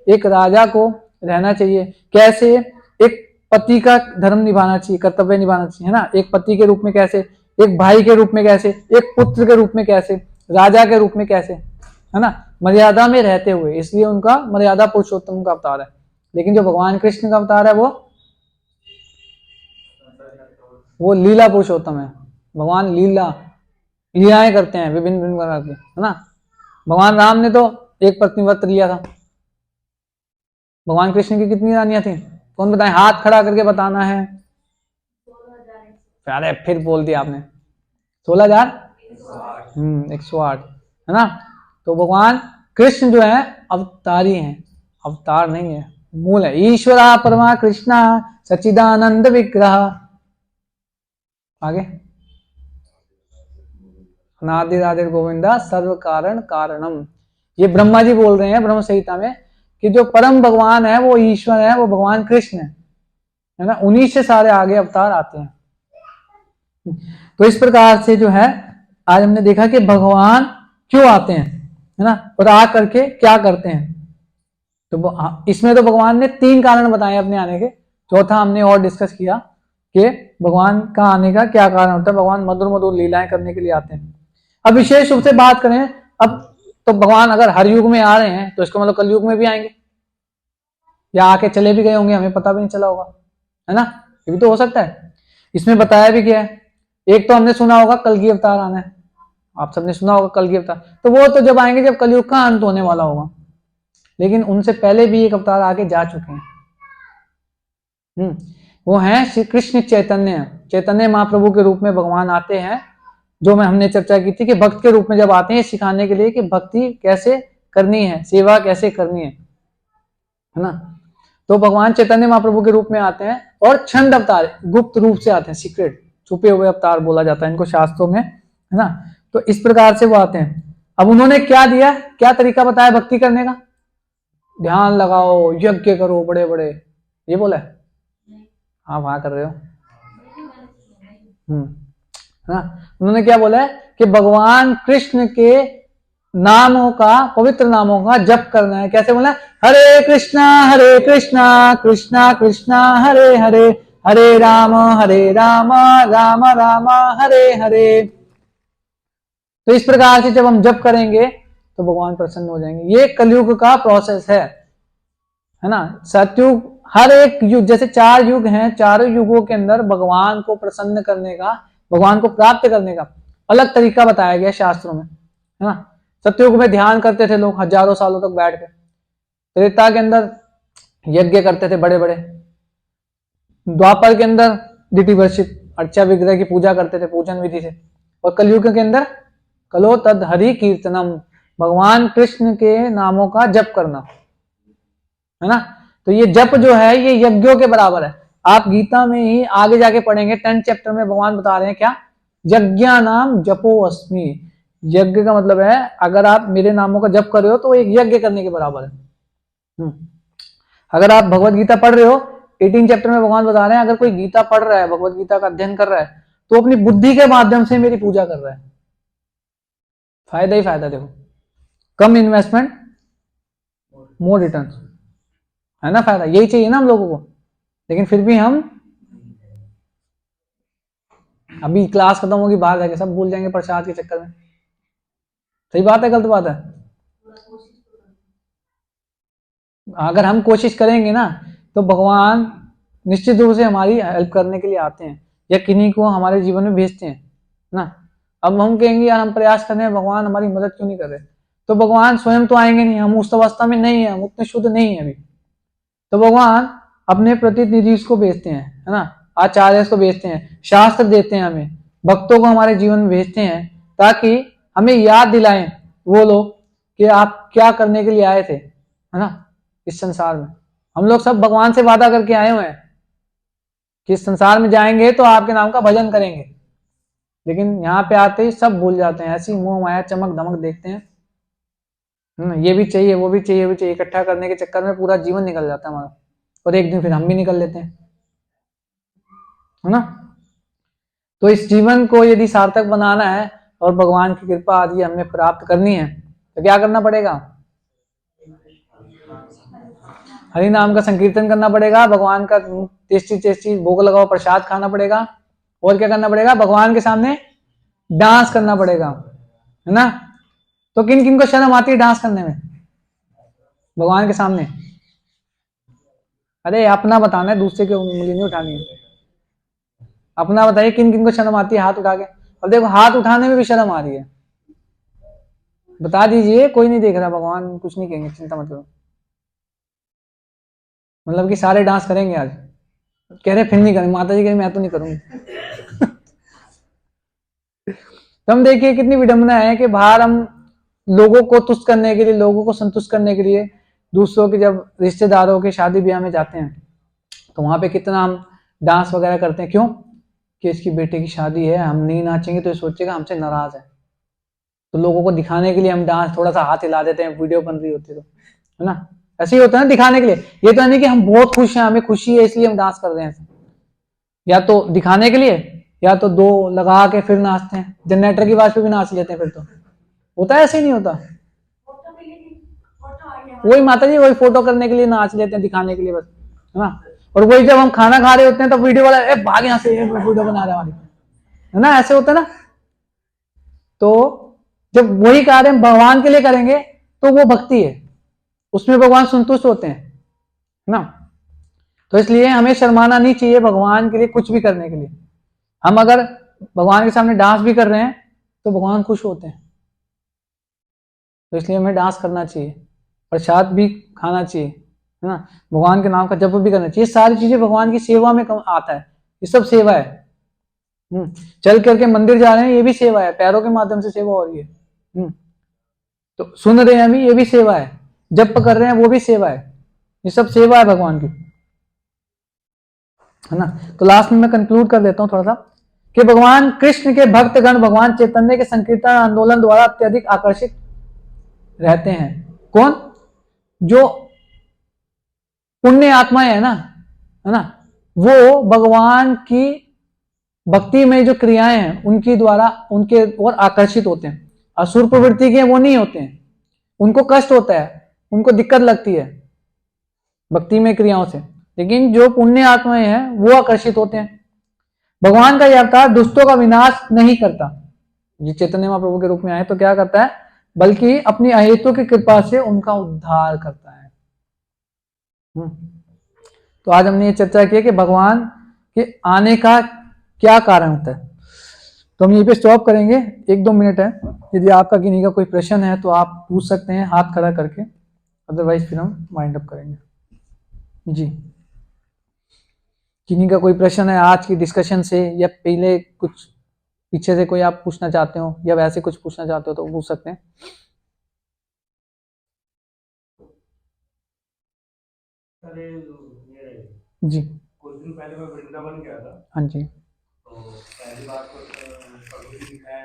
एक राजा को रहना चाहिए, कैसे एक पति का धर्म निभाना चाहिए, कर्तव्य निभाना चाहिए, है ना। एक पति के रूप में कैसे, एक भाई के रूप में कैसे, एक पुत्र के रूप में कैसे, राजा के रूप में कैसे, है ना, मर्यादा में रहते हुए। इसलिए उनका मर्यादा पुरुषोत्तम का अवतार है। लेकिन जो भगवान कृष्ण का अवतार है वो लीला पुरुषोत्तम है। भगवान लीलाएं करते हैं विभिन्न विभिन्न प्रकार की, है ना। भगवान राम ने तो एक पत्नी व्रत लिया था। भगवान कृष्ण की कितनी रानियां थी, कौन बताए? हाथ खड़ा करके बताना है। अरे फिर बोल दिया आपने, 16,000, 108, है ना। तो भगवान कृष्ण जो है अवतारी हैं, अवतार नहीं है, मूल है। ईश्वरा परमा कृष्णा सच्चिदानंद विग्रह। आगे अनादिरादिर गोविंदा सर्व कारण कारणम। ये ब्रह्मा जी बोल रहे हैं ब्रह्म संहिता में कि जो परम भगवान है वो ईश्वर है, वो भगवान कृष्ण है ना। उन्हीं से सारे आगे अवतार आते हैं। तो इस प्रकार से जो है आज हमने देखा कि भगवान क्यों आते हैं, है ना, और आ करके क्या करते हैं। तो इसमें तो भगवान ने 3 कारण बताए अपने आने के। चौथा हमने और डिस्कस किया कि भगवान का आने का क्या कारण होता है। भगवान मधुर मधुर लीलाएं करने के लिए आते हैं। अब विशेष रूप से बात करें, अब तो भगवान अगर हर युग में आ रहे हैं तो इसका मतलब कलयुग में भी आएंगे, या आके चले भी गए होंगे, हमें पता भी नहीं चला होगा, है ना। ये भी तो हो सकता है। इसमें बताया भी गया है एक तो हमने सुना होगा कलगी अवतार आना है, आप सबने सुना होगा कलगी अवतार, तो वो तो जब आएंगे जब कलयुग का अंत होने वाला होगा, लेकिन उनसे पहले भी एक अवतार आगे जा चुके हैं। वो हैं श्री कृष्ण चैतन्य। चैतन्य महाप्रभु के रूप में भगवान आते हैं, जो मैं हमने चर्चा की थी कि भक्त के रूप में जब आते हैं सिखाने के लिए कि भक्ति कैसे करनी है, सेवा कैसे करनी है ना। तो भगवान चैतन्य महाप्रभु के रूप में आते हैं और छंद अवतार गुप्त रूप से आते हैं, सीक्रेट छुपे हुए अवतार बोला जाता है इनको शास्त्रों में, है ना। तो इस प्रकार से वो आते हैं। अब उन्होंने क्या दिया, क्या तरीका बताया भक्ति करने का, ध्यान लगाओ, यज्ञ करो बड़े बड़े, ये बोला है। हाँ वहां कर रहे हो। हाँ उन्होंने क्या बोला है कि भगवान कृष्ण के नामों का, पवित्र नामों का जप करना है। कैसे बोला, हरे कृष्णा कृष्णा कृष्णा हरे हरे, हरे राम राम राम हरे हरे। तो इस प्रकार से जब हम जप करेंगे तो भगवान प्रसन्न हो जाएंगे। ये कलयुग का प्रोसेस है ना। सतयुग, हर एक युग, जैसे 4 युग हैं, चारों युगों के अंदर भगवान को प्रसन्न करने का, भगवान को प्राप्त करने का अलग तरीका बताया गया शास्त्रों में, है ना। सतयुग में ध्यान करते थे लोग हजारों सालों तक बैठ के, त्रेता के अंदर यज्ञ करते थे बड़े बड़े, द्वापर के अंदर डिटी वर्शिप, अर्चा विग्रह की पूजा करते थे पूजन विधि से, और कलयुग के अंदर कलो तद हरि कीर्तनम, भगवान कृष्ण के नामों का जप करना, है ना। तो ये जप जो है ये यज्ञों के बराबर है। आप गीता में ही आगे जाके पढ़ेंगे 10th चैप्टर में भगवान बता रहे हैं क्या, यज्ञा नाम जपो अस्मि। यज्ञ का मतलब है अगर आप मेरे नामों का जप कर रहे हो तो एक यज्ञ करने के बराबर है। अगर आप भगवत गीता पढ़ रहे हो 18 चैप्टर में भगवान बता रहे हैं अगर कोई गीता पढ़ रहा है, भगवत गीता का अध्ययन कर रहा है, तो अपनी बुद्धि के माध्यम से मेरी पूजा कर रहा है। फायदा ही फायदा, देखो कम इन्वेस्टमेंट मोर रिटर्न, है ना। फायदा यही चाहिए ना हम लोगों को, लेकिन फिर भी हम अभी क्लास खत्म होगी बाहर जाके सब भूल जाएंगे प्रसाद के चक्कर में। सही बात है गलत बात है? अगर हम कोशिश करेंगे ना तो भगवान निश्चित रूप से हमारी हेल्प करने के लिए आते हैं या किन्हीं को हमारे जीवन में भेजते हैं ना। अब हम कहेंगे यार हम प्रयास कर रहे हैं, भगवान हमारी मदद क्यों नहीं कर रहे, तो भगवान स्वयं तो आएंगे नहीं, हम उस अवस्था में नहीं है, हम उतने शुद्ध नहीं है अभी। तो भगवान अपने प्रतिनिधि को भेजते हैं, है ना, आचार्य को भेजते हैं, शास्त्र देते हैं हमें, भक्तों को हमारे जीवन में भेजते हैं ताकि हमें याद दिलाएं वो लोग कि आप क्या करने के लिए आए थे, है ना। इस संसार में हम लोग सब भगवान से वादा करके आए हुए हैं कि इस संसार में जाएंगे तो आपके नाम का भजन करेंगे, लेकिन यहाँ पे आते ही सब भूल जाते हैं, ऐसी मोह माया चमक धमक देखते हैं, ये भी चाहिए वो भी चाहिए, वो चाहिए, इकट्ठा करने के चक्कर में पूरा जीवन निकल जाता है हमारा, और एक दिन फिर हम भी निकल लेते हैं, है ना। तो इस जीवन को यदि सार्थक बनाना है और भगवान की कृपा आदि हमें प्राप्त करनी है तो क्या करना पड़ेगा, हरि नाम का संकीर्तन करना पड़ेगा, भगवान का टेस्टी टेस्टी भोग लगाओ प्रसाद खाना पड़ेगा, और क्या करना पड़ेगा, भगवान के सामने डांस करना पड़ेगा, है ना। तो किन किन को शर्म आती है डांस करने में भगवान के सामने? अरे अपना बताना है, दूसरे की उंगली नहीं उठानी है। अपना बताइए किन किन को शर्म आती है, हाथ उठा के। और देखो हाथ उठाने में भी शर्म आ रही है, बता दीजिए, कोई नहीं देख रहा, भगवान कुछ नहीं कहेंगे, चिंता मत करो। मतलब कि सारे डांस करेंगे आज, कह रहे फिर नहीं करेंगे, माता जी कह रही मैं तो नहीं करूंगी। तो हम देखिए कितनी विडंबना है कि बाहर हम लोगों को तुष्ट करने के लिए, लोगों को संतुष्ट करने के लिए, दूसरों के जब रिश्तेदारों के शादी ब्याह में जाते हैं तो वहां पे कितना हम डांस वगैरह करते हैं, क्यों कि इसकी बेटे की शादी है, हम नहीं नाचेंगे तो ये सोचेगा हमसे नाराज है, तो लोगों को दिखाने के लिए हम डांस थोड़ा सा हाथ हिला देते हैं, वीडियो बन रही होती है ना। ऐसे ही होता है ना, दिखाने के लिए। ये तो नहीं कि हम बहुत खुश हैं, हमें खुशी है इसलिए हम डांस कर रहे हैं, या तो दिखाने के लिए या तो 2 लगा के फिर नाचते हैं, जनरेटर की आवाज पे भी नाच लेते हैं, फिर तो होता है, ऐसे ही नहीं होता। वही माता जी, वही फोटो करने के लिए नाच लेते हैं, दिखाने के लिए बस, है ना। और वही जब हम खाना खा रहे होते हैं तो वीडियो वाला ए भाग यहाँ से, वीडियो बना रहे हमारी, है ना, ऐसे होता है ना। तो जब वही कार्य हम भगवान के लिए करेंगे तो वो भक्ति है, उसमें भगवान संतुष्ट होते हैं, ना। तो इसलिए हमें शर्माना नहीं चाहिए भगवान के लिए कुछ भी करने के लिए। हम अगर भगवान के सामने डांस भी कर रहे हैं तो भगवान खुश होते हैं। तो इसलिए हमें डांस करना चाहिए, प्रसाद भी खाना चाहिए, है ना, भगवान के नाम का जप भी करना चाहिए। सारी चीजें भगवान की सेवा में आता है, ये सब सेवा है। चल करके मंदिर जा रहे हैं, ये भी सेवा है, पैरों के माध्यम से सेवा हो रही है। तो सुन रहे हैं अभी, ये भी सेवा है। जप कर रहे हैं, वो भी सेवा है। ये सब सेवा है भगवान की, है ना। तो लास्ट में मैं कंक्लूड कर देता हूं थोड़ा सा कि भगवान कृष्ण के भक्तगण भगवान चैतन्य के संकीर्तन आंदोलन द्वारा अत्यधिक आकर्षित रहते हैं। कौन? जो पुण्य आत्माएं है ना, वो भगवान की भक्ति में जो क्रियाएं हैं उनकी द्वारा उनके ओर आकर्षित होते हैं। असुर प्रवृत्ति के वो नहीं होते हैं, उनको कष्ट होता है, उनको दिक्कत लगती है भक्ति में क्रियाओं से, लेकिन जो पुण्य आत्माएं हैं वो आकर्षित होते हैं। भगवान का यह अवतार दुष्टों का विनाश नहीं करता, ये चैतन्य महाप्रभु के रूप में आए तो क्या करता है, बल्कि अपनी अहेतु की कृपा से उनका उद्धार करता है। तो आज हमने ये चर्चा की कि भगवान के आने का क्या कारण होता है। तो हम यहीं पे स्टॉप करेंगे, 1-2 मिनट है। यदि आपका किन्हीं का कोई प्रश्न है तो आप पूछ सकते हैं हाथ खड़ा करके, अदरवाइज फिर हम वाइंड अप करेंगे। जी, किन्हीं का कोई प्रश्न है आज की डिस्कशन से, या पहले कुछ पीछे से कोई आप पूछना चाहते हो, या वैसे कुछ पूछना चाहते हो तो पूछ सकते हैं। जी, कुछ दिन पहले मैं वृंदावन गया था। हाँ जी। तो पहली बात तो प्रभु जी मैं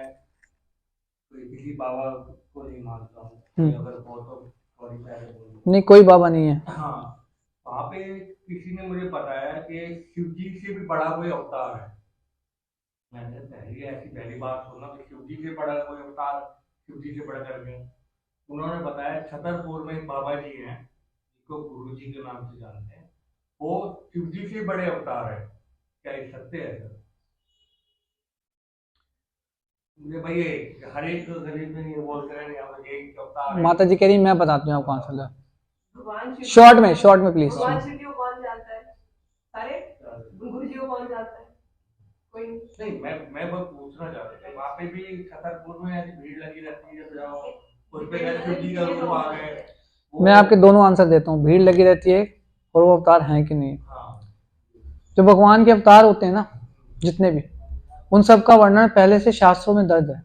किसी बाबा को नहीं मानता हूँ, अगर बहुत तो सॉरी पहले बोल नहीं, कोई बाबा नहीं है। हाँ, वहाँ पे किसी ने मुझे बताया कि शिव जी से भी बड़ा कोई अवतार है। मैंने पहली बार सुना कि शिव जी से बड़ा कोई अवतार, शिव जी से बड़ा करके उन्होंने बताया छतरपुर में बाबा जी हैं, जिनको गुरु जी के नाम से जानते हैं, वो शिव जी से बड़े अवतार है। क्या ये सत्य है सर? मुझे भाई हर एक गरीब में ये बोल रहे हैं माता जी कह रही मैं बताती हूँ आपको आंसर। शॉर्ट में प्लीज। भगवान शिव जी को कौन जानता है? सारे गुरु जी को कौन जानता है? कोई नहीं। मैं बस पूछना चाह रहा था, वहाँ पे भी छतरपुर में ऐसी भीड़ लगी रहती है, जाओ उस पे शिव जी का रूप आ गए। मैं आपके दोनों आंसर देता हूँ, भीड़ लगी रहती है और वो अवतार हैं कि नहीं। जो भगवान के अवतार होते हैं ना, जितने भी, उन सब का वर्णन पहले से शास्त्रों में दर्ज है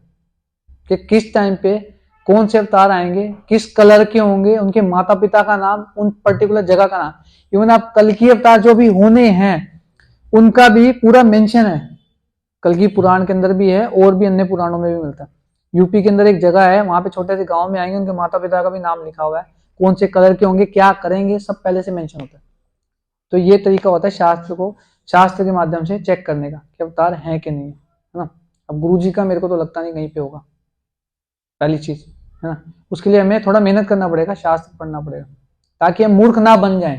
कि किस टाइम पे कौन से अवतार आएंगे, किस कलर के होंगे, उनके माता पिता का नाम, उन पर्टिकुलर जगह का नाम। इवन आप कल्कि अवतार जो भी होने हैं उनका भी पूरा मेंशन है, कल्कि पुराण के अंदर भी है और भी अन्य पुराणों में भी मिलता है। यूपी के अंदर एक जगह है, वहां पे छोटे से गांव में आएंगे, उनके माता पिता का भी नाम लिखा हुआ है, कौन से कलर के होंगे, क्या करेंगे, सब पहले से मेंशन होता है। तो ये तरीका होता है शास्त्र के माध्यम से चेक करने का कि अवतार है कि नहीं, है ना। अब गुरु जी का मेरे को तो लगता नहीं कहीं पे होगा, पहली चीज, है ना। उसके लिए हमें थोड़ा मेहनत करना पड़ेगा, शास्त्र पढ़ना पड़ेगा, ताकि हम मूर्ख ना बन जाएं।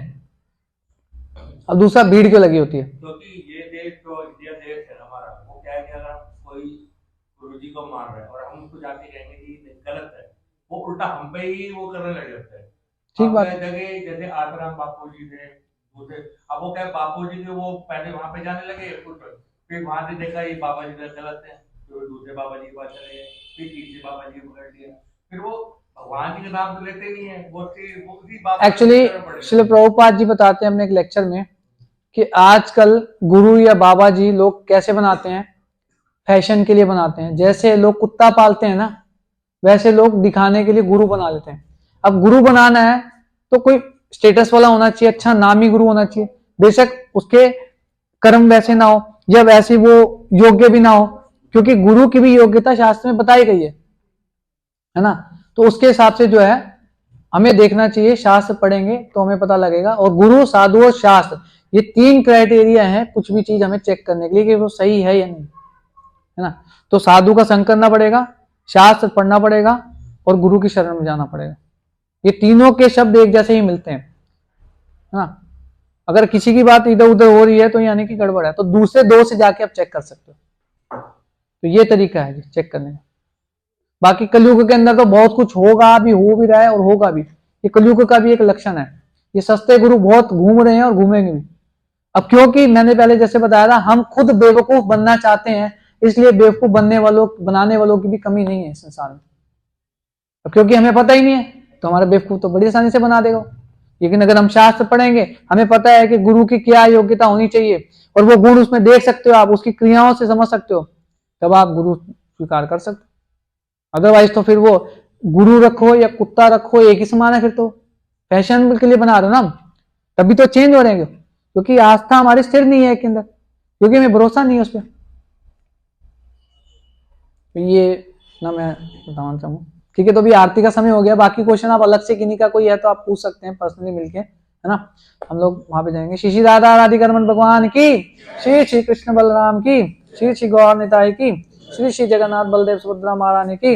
अब दूसरा, भीड़ क्यों लगी होती है? क्योंकि ये देश जो इंडिया देश है हमारा, वो क्या है कि अगर कोई गुरु जी को मान रहे हैं और हम उसको जाके कहेंगे कि गलत है, वो उल्टा हम पे ही वो करने लग जाते हैं। ठीक बात। जगह जैसे आसाराम बापू जी थे, दूसरे, अब वो क्या बापू जी के वो पहले वहां पे जाने लगे, फिर वहां से देखा ये बाबा जी गलत है, तो दूसरे बाबा जी के पास चले गए, फिर तीसरे बाबा जी को पकड़ लिया, फिर वो भगवान जी के नाम तो लेते नहीं है, वो उसी बाबा। एक्चुअली श्रील प्रभुपाद जी बताते हैं अपने एक लेक्चर में कि आजकल गुरु या बाबा जी लोग कैसे बनाते हैं, फैशन के लिए बनाते हैं। जैसे लोग कुत्ता पालते हैं ना, वैसे लोग दिखाने के लिए गुरु बना लेते हैं। अब गुरु बनाना है तो कोई स्टेटस वाला होना चाहिए, अच्छा नामी गुरु होना चाहिए, बेशक उसके कर्म वैसे ना हो या वैसे वो योग्य भी ना हो, क्योंकि गुरु की भी योग्यता शास्त्र में बताई गई है ना। तो उसके हिसाब से जो है हमें देखना चाहिए, शास्त्र पढ़ेंगे तो हमें पता लगेगा। और गुरु, साधु और शास्त्र, ये 3 क्राइटेरिया हैं कुछ भी चीज हमें चेक करने के लिए कि वो सही है या नहीं, है ना। तो साधु का संग करना पड़ेगा, शास्त्र पढ़ना पड़ेगा और गुरु की शरण में जाना पड़ेगा। ये तीनों के शब्द एक जैसे ही मिलते हैं, है ना। अगर किसी की बात इधर उधर हो रही है तो यानी कि गड़बड़ है, तो दूसरे 2 से जाके आप चेक कर सकते हो। तो ये तरीका है चेक करने का। बाकी कलयुग के अंदर तो बहुत कुछ होगा भी, हो भी रहा है और होगा भी। ये कलयुग का भी एक लक्षण है। ये सस्ते गुरु बहुत घूम रहे हैं और घूमेंगे भी। अब क्योंकि मैंने पहले जैसे बताया था, हम खुद बेवकूफ बनना चाहते हैं, इसलिए बेवकूफ बनाने वालों की भी कमी नहीं है संसार में। क्योंकि हमें पता ही नहीं है तो हमारा बेवकूफ तो बड़ी आसानी से बना देगा। लेकिन अगर हम शास्त्र पढ़ेंगे, हमें पता है कि गुरु की क्या योग्यता होनी चाहिए और वो गुण उसमें देख सकते हो, आप उसकी क्रियाओं से समझ सकते हो, तब आप गुरु स्वीकार कर सकते हो। अदरवाइज तो फिर वो गुरु रखो या कुत्ता रखो एक ही समान है, फिर तो फैशन के लिए बना रहे हो ना, तभी तो चेंज हो रहे हैं। क्योंकि आस्था हमारी स्थिर नहीं है एक अंदर, क्योंकि हमें भरोसा नहीं है उस पर। तो ये ना मैं बताना चाहूँ। ठीक है, तो अभी आरती का समय हो गया। बाकी क्वेश्चन आप अलग से किन्हीं का कोई है तो आप पूछ सकते हैं पर्सनली मिलके, है ना। हम लोग वहां पे जाएंगे। श्री श्री राधा राधिका रमन भगवान की, श्री श्री कृष्ण बलराम की, श्री श्री गौर निताई की, श्री श्री जगन्नाथ बलदेव सुभद्रा महारानी की।